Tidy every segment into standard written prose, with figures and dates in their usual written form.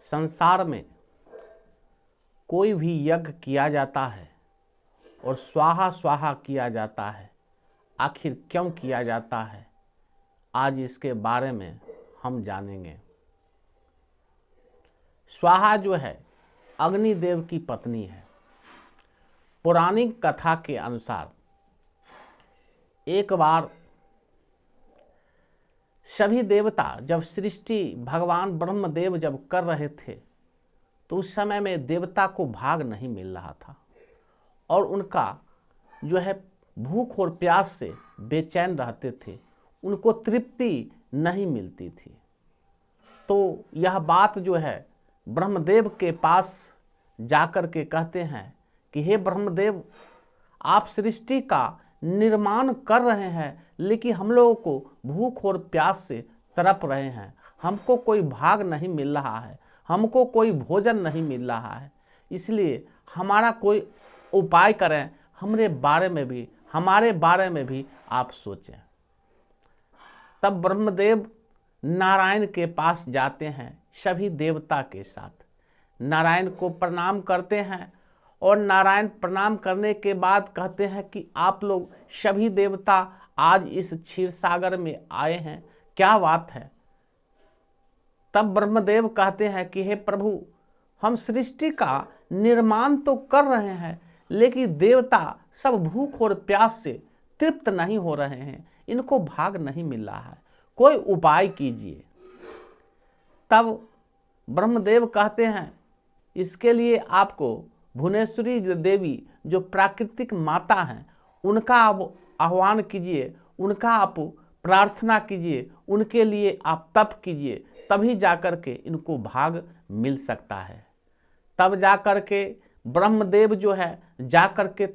संसार में कोई भी यज्ञ किया जाता है और स्वाहा स्वाहा किया जाता है, आखिर क्यों किया जाता है, आज इसके बारे में हम जानेंगे। स्वाहा जो है अग्निदेव की पत्नी है। पौराणिक कथा के अनुसार एक बार सभी देवता जब सृष्टि भगवान ब्रह्मदेव जब कर रहे थे तो उस समय में देवता को भाग नहीं मिल रहा था और उनका जो है भूख और प्यास से बेचैन रहते थे, उनको तृप्ति नहीं मिलती थी। तो यह बात जो है ब्रह्मदेव के पास जाकर के कहते हैं कि हे ब्रह्मदेव, आप सृष्टि का निर्माण कर रहे हैं लेकिन हम लोगों को भूख और प्यास से तड़प रहे हैं, हमको कोई भाग नहीं मिल रहा है, हमको कोई भोजन नहीं मिल रहा है, इसलिए हमारा कोई उपाय करें, हमारे बारे में भी आप सोचें। तब ब्रह्मदेव नारायण के पास जाते हैं सभी देवता के साथ, नारायण को प्रणाम करते हैं और नारायण प्रणाम करने के बाद कहते हैं कि आप लोग सभी देवता आज इस क्षीर सागर में आए हैं, क्या बात है। तब ब्रह्मदेव कहते हैं कि हे प्रभु, हम सृष्टि का निर्माण तो कर रहे हैं लेकिन देवता सब भूख और प्यास से तृप्त नहीं हो रहे हैं, इनको भाग नहीं मिल रहा है, कोई उपाय कीजिए। तब ब्रह्मदेव कहते हैं इसके लिए आपको भुवनेश्वरी देवी जो प्राकृतिक माता हैं उनका आप आह्वान कीजिए, उनका आप प्रार्थना कीजिए, उनके लिए आप तप कीजिए, तभी जाकर के इनको भाग मिल सकता है। तब जाकर के ब्रह्मदेव जो है जाकर के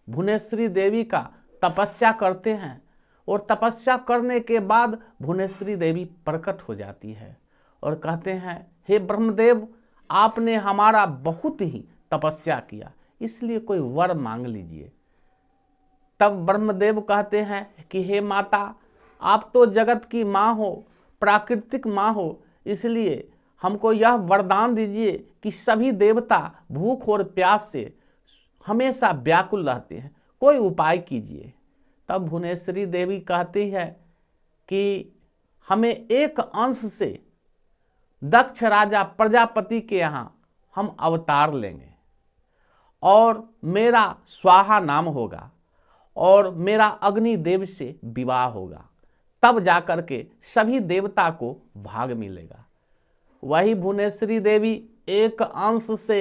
भुवनेश्वरी देवी का तपस्या करते हैं और तपस्या करने के बाद भुवनेश्वरी देवी प्रकट हो जाती है और कहते हैं हे ब्रह्मदेव, आपने हमारा बहुत ही तपस्या किया, इसलिए कोई वर मांग लीजिए। तब ब्रह्मदेव कहते हैं कि हे माता, आप तो जगत की माँ हो, प्राकृतिक माँ हो, इसलिए हमको यह वरदान दीजिए कि सभी देवता भूख और प्यास से हमेशा व्याकुल रहते हैं, कोई उपाय कीजिए। तब भुवनेश्वरी देवी कहती है कि हमें एक अंश से दक्ष राजा प्रजापति के यहाँ हम अवतार लेंगे और मेरा स्वाहा नाम होगा और मेरा अग्निदेव से विवाह होगा, तब जाकर के सभी देवता को भाग मिलेगा। वही भुवनेश्वरी देवी एक अंश से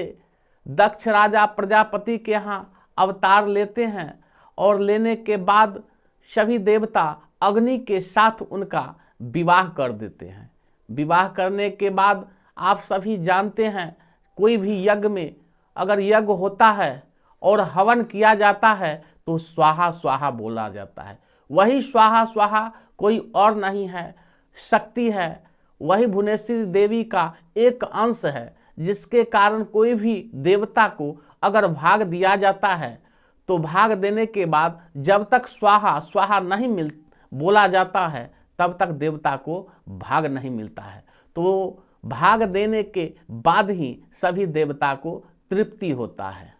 दक्ष राजा प्रजापति के यहाँ अवतार लेते हैं और लेने के बाद सभी देवता अग्नि के साथ उनका विवाह कर देते हैं। विवाह करने के बाद आप सभी जानते हैं कोई भी यज्ञ में अगर यज्ञ होता है और हवन किया जाता है तो स्वाहा स्वाहा बोला जाता है। वही स्वाहा स्वाहा कोई और नहीं है, शक्ति है, वही भुवनेश्वरी देवी का एक अंश है, जिसके कारण कोई भी देवता को अगर भाग दिया जाता है तो भाग देने के बाद जब तक स्वाहा स्वाहा नहीं बोला जाता है तब तक देवता को भाग नहीं मिलता है। तो भाग देने के बाद ही सभी देवता को तृप्ति होता है।